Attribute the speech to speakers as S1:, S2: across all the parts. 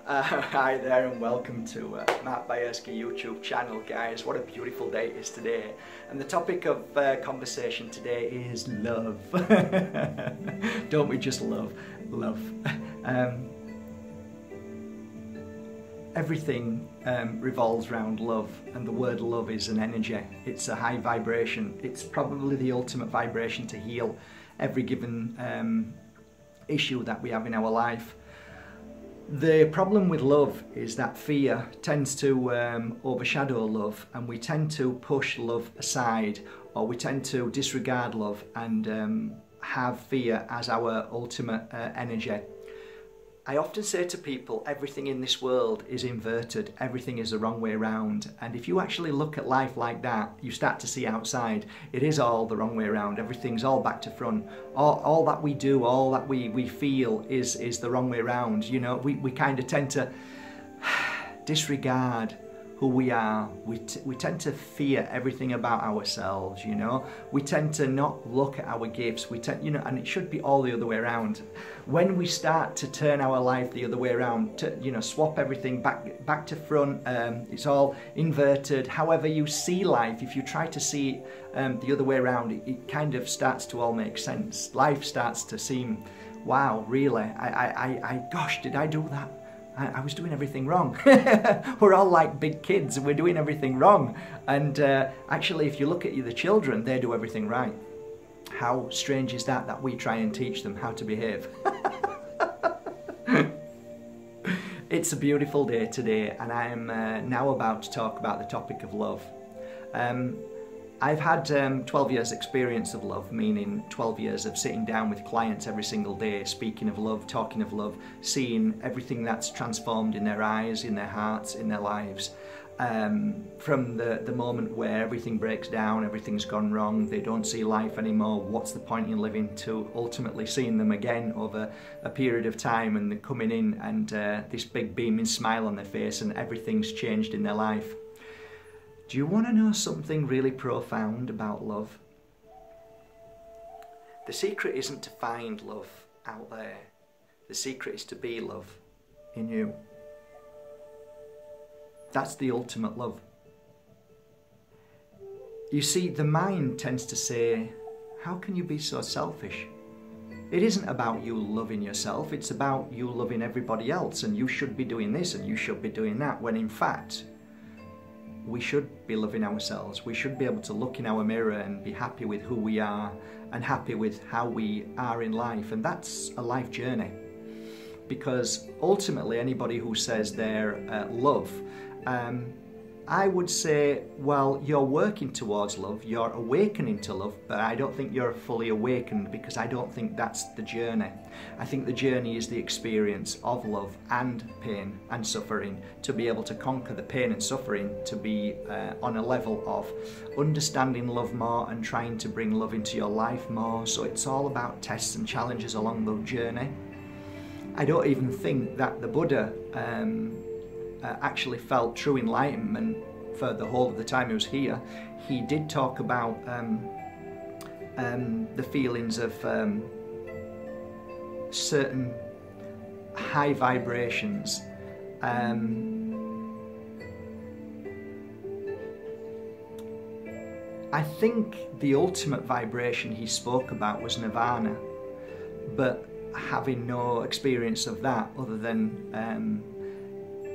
S1: Hi there and welcome to Matt Bayerski YouTube channel, guys. What a beautiful day it is today. And the topic of conversation today is love. Don't we just love? Love. Everything revolves around love, and the word love is an energy. It's a high vibration. It's probably the ultimate vibration to heal every given issue that we have in our life. The problem with love is that fear tends to overshadow love, and we tend to push love aside, or we tend to disregard love and have fear as our ultimate energy. I often say to people, everything in this world is inverted, everything is the wrong way around, and if you actually look at life like that, you start to see outside, it is all the wrong way around, everything's all back to front, all that we do, all that we feel is the wrong way around. You know, we kind of tend to disregard who we are. We tend to fear everything about ourselves, you know. We tend to not look at our gifts. We tend, you know, and it should be all the other way around. When we start to turn our life the other way around, to, you know, swap everything back to front, it's all inverted. However you see life, if you try to see it the other way around, it kind of starts to all make sense. Life starts to seem, wow, really? Gosh, did I do that? I was doing everything wrong. We're all like big kids and we're doing everything wrong. And actually, if you look at the children, they do everything right. How strange is that we try and teach them how to behave? It's a beautiful day today, and I am now about to talk about the topic of love. I've had 12 years experience of love, meaning 12 years of sitting down with clients every single day, speaking of love, talking of love, seeing everything that's transformed in their eyes, in their hearts, in their lives. From the moment where everything breaks down, everything's gone wrong, they don't see life anymore, what's the point in living, to ultimately seeing them again over a period of time and they're coming in and this big beaming smile on their face and everything's changed in their life. Do you want to know something really profound about love? The secret isn't to find love out there. The secret is to be love in you. That's the ultimate love. You see, the mind tends to say, how can you be so selfish? It isn't about you loving yourself, it's about you loving everybody else, and you should be doing this and you should be doing that, when in fact, we should be loving ourselves. We should be able to look in our mirror and be happy with who we are and happy with how we are in life. And that's a life journey. Because ultimately, anybody who says they're love, I would say, well, you're working towards love, you're awakening to love, but I don't think you're fully awakened, because I don't think that's the journey. I think the journey is the experience of love and pain and suffering, to be able to conquer the pain and suffering, to be on a level of understanding love more and trying to bring love into your life more. So it's all about tests and challenges along the journey. I don't even think that the Buddha actually felt true enlightenment for the whole of the time he was here. He did talk about the feelings of certain high vibrations. I think the ultimate vibration he spoke about was nirvana, but having no experience of that other than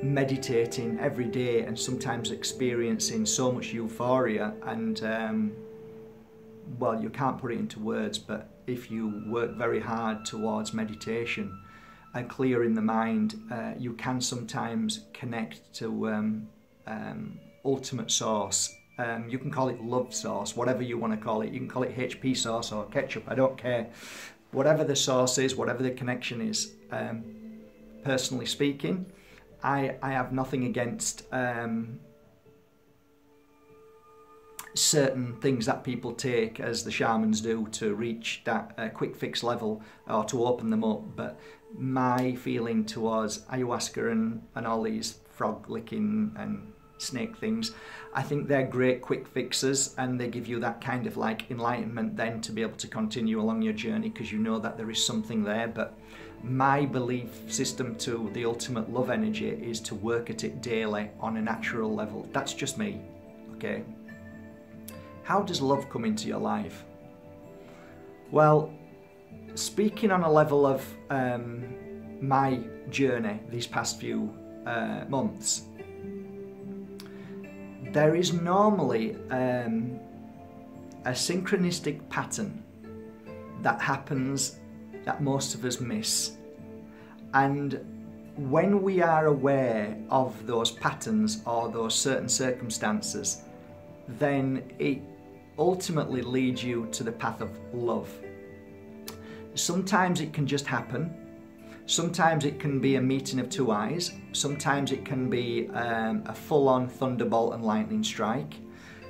S1: meditating every day and sometimes experiencing so much euphoria, and well, you can't put it into words, but if you work very hard towards meditation and clearing the mind, you can sometimes connect to ultimate source. You can call it love source, whatever you want to call it. You can call it HP sauce or ketchup, I don't care. Whatever the source is, whatever the connection is. Personally speaking, I have nothing against certain things that people take, as the shamans do, to reach that quick fix level or to open them up. But my feeling towards ayahuasca and all these frog licking and snake things, I think they're great quick fixes, and they give you that kind of like enlightenment then to be able to continue along your journey, because you know that there is something there. But My belief system to the ultimate love energy is to work at it daily on a natural level. That's just me, okay? How does love come into your life? Well, speaking on a level of my journey these past few months, there is normally a synchronistic pattern that happens that most of us miss. And when we are aware of those patterns or those certain circumstances, then it ultimately leads you to the path of love. Sometimes it can just happen. Sometimes it can be a meeting of two eyes. Sometimes it can be a full-on thunderbolt and lightning strike.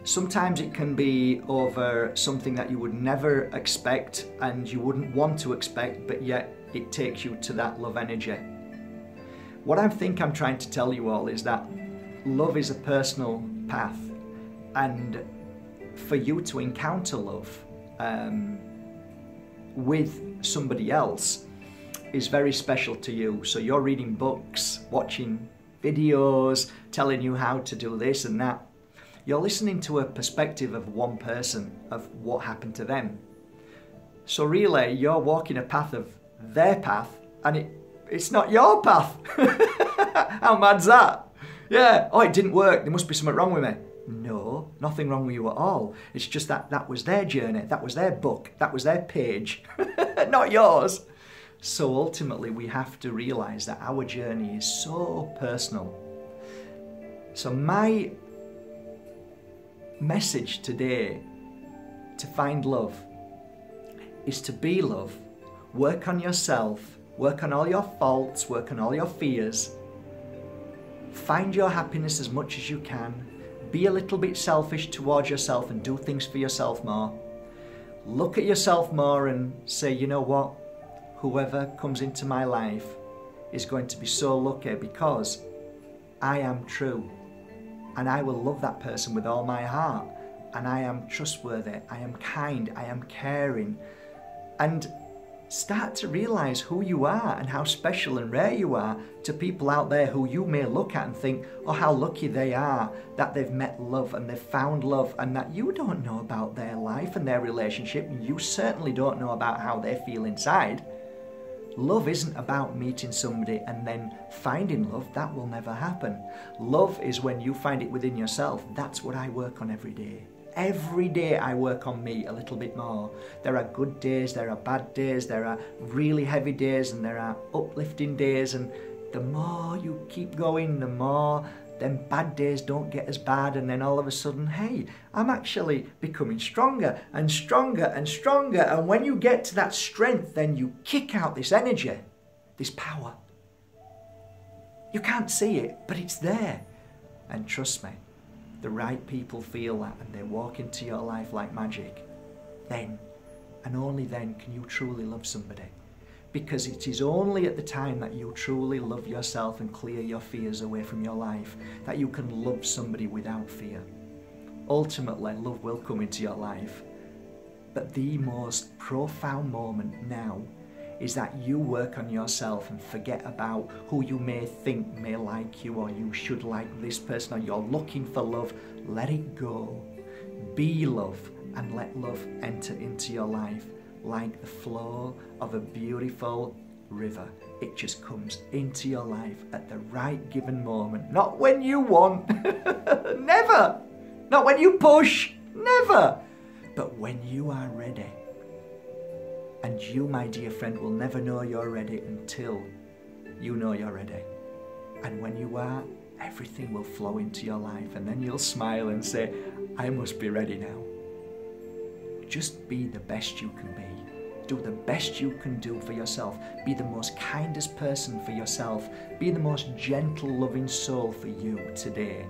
S1: Sometimes it can be over something that you would never expect and you wouldn't want to expect, but yet it takes you to that love energy. What I think I'm trying to tell you all is that love is a personal path, and for you to encounter love with somebody else is very special to you. So you're reading books, watching videos, telling you how to do this and that. You're listening to a perspective of one person, of what happened to them. So really, you're walking a path of their path, and it's not your path. How mad's that? Yeah, oh, it didn't work, there must be something wrong with me. No, nothing wrong with you at all. It's just that was their journey, that was their book, that was their page, not yours. So ultimately, we have to realize that our journey is so personal. So my message today to find love is to be love. Work on yourself, work on all your faults, work on all your fears. Find your happiness as much as you can. Be a little bit selfish towards yourself and do things for yourself more. Look at yourself more and say, you know what? Whoever comes into my life is going to be so lucky because I am true. And I will love that person with all my heart. And I am trustworthy, I am kind, I am caring. And start to realize who you are and how special and rare you are to people out there who you may look at and think, oh, how lucky they are that they've met love and they've found love, and that you don't know about their life and their relationship. You certainly don't know about how they feel inside. Love isn't about meeting somebody and then finding love. That will never happen. Love is when you find it within yourself. That's what I work on every day. Every day I work on me a little bit more. There are good days, there are bad days, there are really heavy days, and there are uplifting days. And the more you keep going, the more them bad days don't get as bad, and then all of a sudden, hey, I'm actually becoming stronger and stronger and stronger. And when you get to that strength, then you kick out this energy, this power. You can't see it, but it's there. And trust me, the right people feel that and they walk into your life like magic. Then, and only then, can you truly love somebody. Because it is only at the time that you truly love yourself and clear your fears away from your life that you can love somebody without fear. Ultimately, love will come into your life. But the most profound moment now is that you work on yourself and forget about who you may think may like you, or you should like this person, or you're looking for love. Let it go. Be love and let love enter into your life. Like the flow of a beautiful river. It just comes into your life at the right given moment. Not when you want. Never. Not when you push. Never. But when you are ready. And you, my dear friend, will never know you're ready until you know you're ready. And when you are, everything will flow into your life. And then you'll smile and say, I must be ready now. Just be the best you can be. Do the best you can do for yourself. Be the most kindest person for yourself. Be the most gentle, loving soul for you today.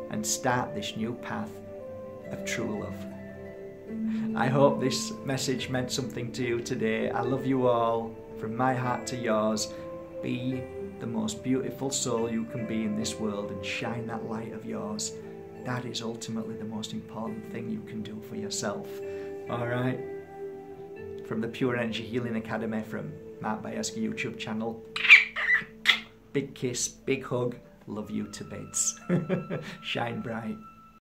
S1: And start this new path of true love. I hope this message meant something to you today. I love you all from my heart to yours. Be the most beautiful soul you can be in this world and shine that light of yours. That is ultimately the most important thing you can do for yourself. All right. From the Pure Energy Healing Academy, from Mark Bayer's YouTube channel. Big kiss, big hug. Love you to bits. Shine bright.